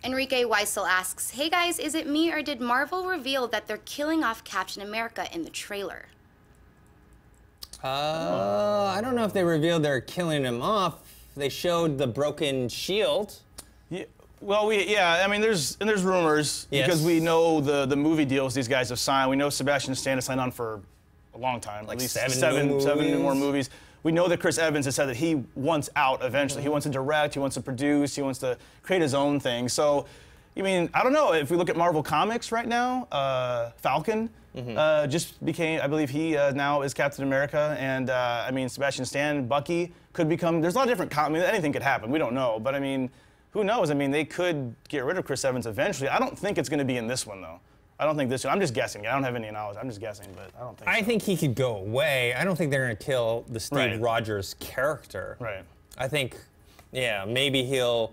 Enrique Weissel asks, hey guys, is it me or did Marvel reveal that they're killing off Captain America in the trailer? I don't know if they revealed they're killing him off. They showed the broken shield. Yeah, well, I mean, there's rumors because we know the movie deals these guys have signed. We know Sebastian Stan has signed on for a long time, like at least seven more movies. We know that Chris Evans has said that he wants out eventually. He wants to direct, he wants to produce, he wants to create his own thing. So, I mean, I don't know. If we look at Marvel Comics right now, Falcon just became, I believe he now is Captain America. And I mean, Sebastian Stan, Bucky could become, there's a lot of different, I mean, anything could happen. We don't know. But I mean, who knows? I mean, they could get rid of Chris Evans eventually. I don't think it's going to be in this one, though. I don't think this one. I'm just guessing. I don't have any knowledge. I'm just guessing, but I don't think I so. think he could go away. I don't think they're going to kill the Steve Rogers character. Right. I think, yeah, maybe he'll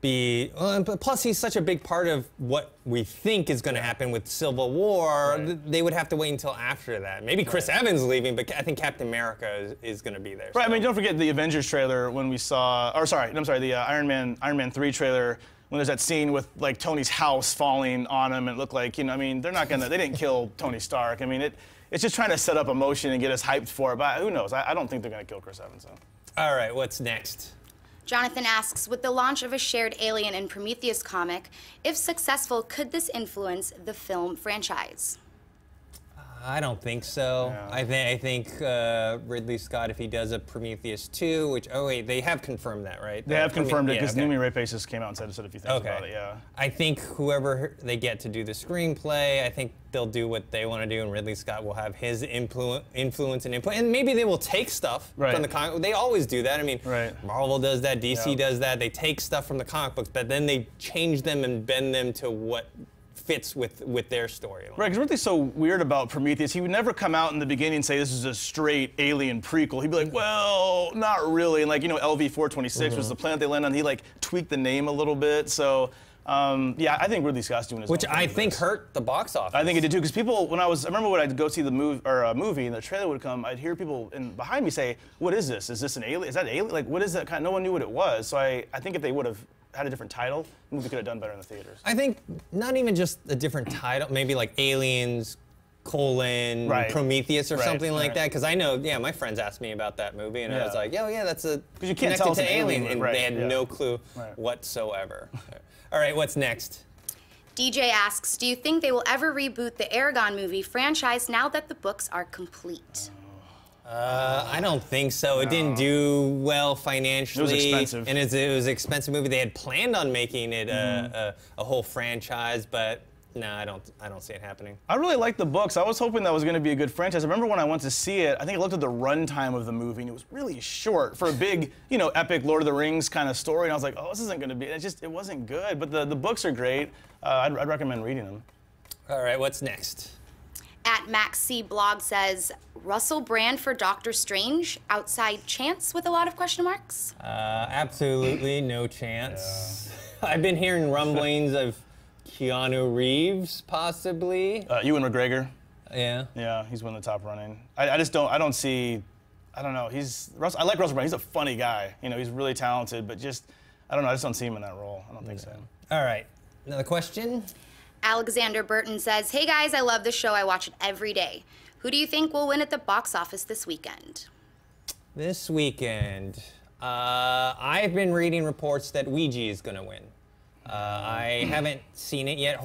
be... But plus, he's such a big part of what we think is going to happen with Civil War. They would have to wait until after that. Maybe Chris Evans leaving, but I think Captain America is going to be there. Right. So. I mean, don't forget the Avengers trailer when we saw... Or sorry, I'm sorry, the Iron Man 3 trailer when there's that scene with like Tony's house falling on him and it looked like, you know, I mean, they didn't kill Tony Stark. I mean, it's just trying to set up emotion and get us hyped for it, but who knows? I don't think they're going to kill Chris Evans, though. All right, what's next? Jonathan asks, with the launch of a shared Alien and Prometheus comic, if successful, could this influence the film franchise? I don't think so. Yeah. I think Ridley Scott, if he does a Prometheus 2, which, oh wait, they have confirmed that, right? They have confirmed it because Noomi Rapace just came out and said a few things about it, yeah. I think whoever they get to do the screenplay, I think they'll do what they want to do, and Ridley Scott will have his influence and input, and maybe they will take stuff from the comic. They always do that. I mean, Marvel does that, DC does that. They take stuff from the comic books, but then they change them and bend them to what fits with their story. Right, because what's so weird about Prometheus, he would never come out in the beginning and say this is a straight Alien prequel. He'd be like, well, not really. And like, you know, LV-426 was the planet they landed on. He like tweaked the name a little bit. So, yeah, I think Ridley Scott's doing his Which own thing I with think this. hurt the box office. I think it did too, because people, I remember when I'd go see the movie and the trailer would come, I'd hear people behind me say, what is this? Is this an alien? Is that alien? Like, what is that kind? No one knew what it was. So I think if they would have had a different title, the movie could have done better in the theaters. I think not even just a different title, maybe like Aliens, Prometheus or something like that. Because I know, yeah, my friends asked me about that movie, and I was like, yeah, that's a because you can't tell it's to Alien, and and they had no clue whatsoever. All right, what's next? DJ asks, do you think they will ever reboot the Eragon movie franchise now that the books are complete? I don't think so. No. It didn't do well financially. It was expensive. And it was an expensive movie. They had planned on making it a whole franchise, but no, I don't see it happening. I really like the books. I was hoping that was going to be a good franchise. I remember when I went to see it, I think I looked at the runtime of the movie, and it was really short for a big, you know, epic Lord of the Rings kind of story. And I was like, oh, this isn't going to be. It wasn't good. But the books are great. I'd recommend reading them. All right, what's next? At Max C Blog says, Russell Brand for Doctor Strange, outside chance with a lot of question marks? Absolutely no chance. Yeah. I've been hearing rumblings of Keanu Reeves, possibly. Ewan McGregor. Yeah. Yeah, he's one of the top running. I don't see, I don't know, I like Russell Brand. He's a funny guy. You know, he's really talented, but just, I don't know, I just don't see him in that role. I don't think so. All right, another question? Alexander Burton says, hey guys, I love the show. I watch it every day. Who do you think will win at the box office this weekend? This weekend, I've been reading reports that Ouija is going to win. I haven't seen it yet.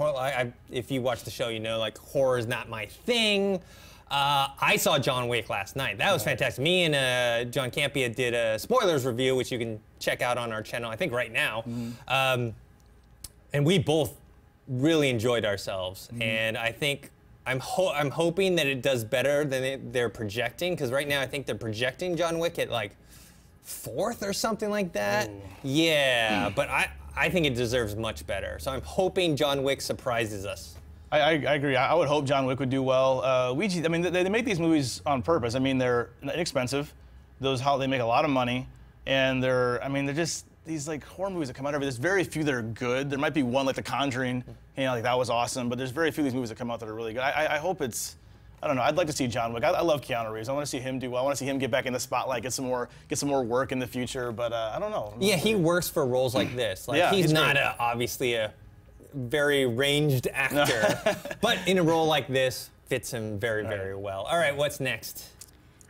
If you watch the show, you know, like, horror is not my thing. I saw John Wick last night. That was fantastic. Me and John Campia did a spoilers review, which you can check out on our channel, I think right now. And we both really enjoyed ourselves, and I think I'm hoping that it does better than they're projecting, because right now I think they're projecting John Wick at like 4th or something like that. Ooh. Yeah, but I think it deserves much better. So I'm hoping John Wick surprises us. I agree. I would hope John Wick would do well. Ouija, I mean, they make these movies on purpose. I mean, they're inexpensive. They make a lot of money, and they're just these like horror movies that come out every. There's very few that are good. There might be one like The Conjuring, you know, like that was awesome. But there's very few of these movies that come out that are really good. I hope it's I don't know. I'd like to see John Wick. I love Keanu Reeves. I want to see him do well. I want to see him get back in the spotlight, get some more work in the future. But I don't know. Yeah, he works for roles like this. Like he's not obviously a very ranged actor, but in a role like this fits him very, very well. All right, what's next?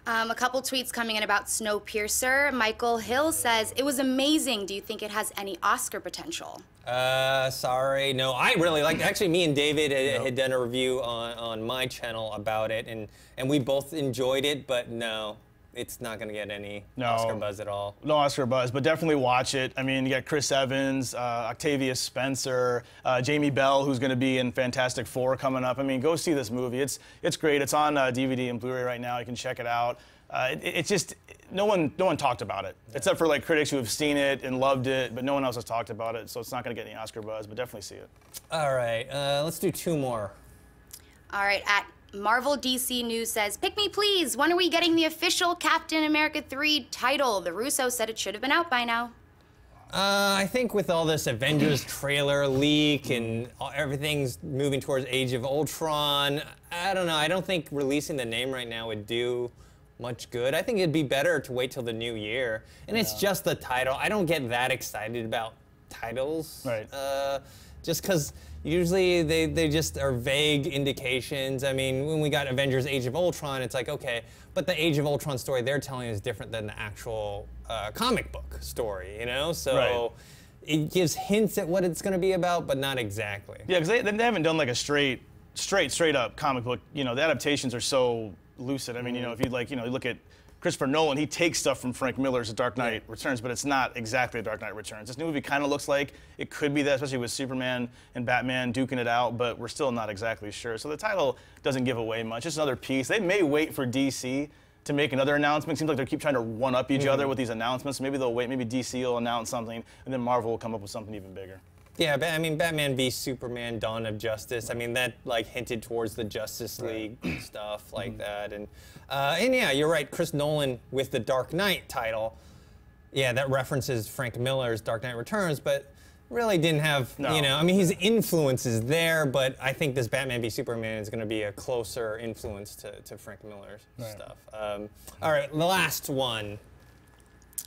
A couple tweets coming in about Snowpiercer. Michael Hill says, it was amazing. Do you think it has any Oscar potential? Sorry, no. I really liked it. Actually, me and David had done a review on my channel about it, and we both enjoyed it, but no. It's not going to get any Oscar buzz at all. No Oscar buzz, but definitely watch it. I mean, you got Chris Evans, Octavia Spencer, Jamie Bell, who's going to be in Fantastic Four coming up. I mean, go see this movie. It's great. It's on DVD and Blu-ray right now. You can check it out. It's just no one talked about it except for like critics who have seen it and loved it, but no one else has talked about it. So it's not going to get any Oscar buzz, but definitely see it. All right, let's do 2 more. All right, at Marvel DC News says, pick me please, when are we getting the official Captain America 3 title? The Russo said it should have been out by now. I think with all this Avengers trailer leak and everything's moving towards Age of Ultron, I don't know, I don't think releasing the name right now would do much good. I think it'd be better to wait till the new year. And it's just the title. I don't get that excited about titles. Right. Just because usually they just are vague indications. I mean, when we got Avengers Age of Ultron, it's like, okay, but the Age of Ultron story they're telling is different than the actual comic book story, you know? So it gives hints at what it's going to be about, but not exactly. Yeah, because they haven't done like a straight up comic book. You know, the adaptations are so lucid. I mean, you know, if you like, you know, you look at Christopher Nolan, he takes stuff from Frank Miller's Dark Knight Returns, but it's not exactly Dark Knight Returns. This new movie kind of looks like it could be that, especially with Superman and Batman duking it out, but we're still not exactly sure. So the title doesn't give away much. It's another piece. They may wait for DC to make another announcement. It seems like they keep trying to one-up each other with these announcements. Maybe they'll wait. Maybe DC will announce something, and then Marvel will come up with something even bigger. Yeah, I mean, Batman v Superman: Dawn of Justice. I mean, that like hinted towards the Justice League stuff like that, and yeah, you're right. Chris Nolan with the Dark Knight title, yeah, that references Frank Miller's Dark Knight Returns, but really didn't have, you know, I mean, his influence is there, but I think this Batman v Superman is going to be a closer influence to Frank Miller's stuff. All right, the last one.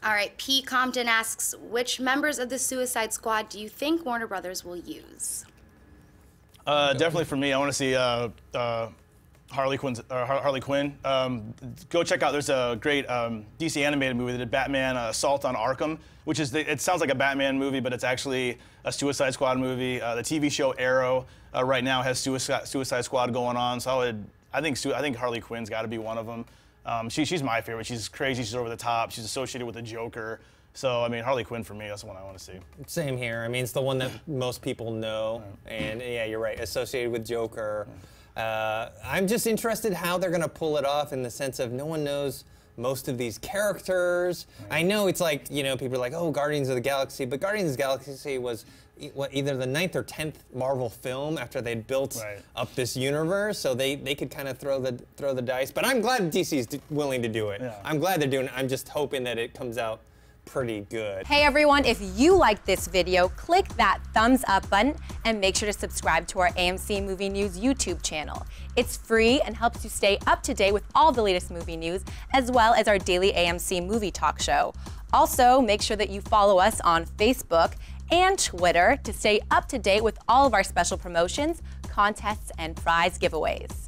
All right, P. Compton asks, which members of the Suicide Squad do you think Warner Brothers will use? Definitely for me, I want to see Harley Quinn. Go check out, there's a great DC animated movie that did Batman Assault on Arkham, which is, it sounds like a Batman movie, but it's actually a Suicide Squad movie. The TV show Arrow right now has Suicide Squad going on, so I think Harley Quinn's got to be one of them. She's my favorite. She's crazy. She's over the top. She's associated with the Joker. So, I mean, Harley Quinn for me, that's the one I want to see. Same here. I mean, it's the one that most people know. And yeah, you're right. Associated with Joker. I'm just interested how they're going to pull it off in the sense of no one knows most of these characters. I know it's like, you know, people are like, oh, Guardians of the Galaxy. But Guardians of the Galaxy was either the 9th or 10th Marvel film after they'd built up this universe, so they could kind of throw the dice. But I'm glad DC's willing to do it. Yeah. I'm glad they're doing it. I'm just hoping that it comes out pretty good. Hey everyone, if you liked this video, click that thumbs up button and make sure to subscribe to our AMC Movie News YouTube channel. It's free and helps you stay up to date with all the latest movie news, as well as our daily AMC movie talk show. Also, make sure that you follow us on Facebook and Twitter to stay up to date with all of our special promotions, contests, and prize giveaways.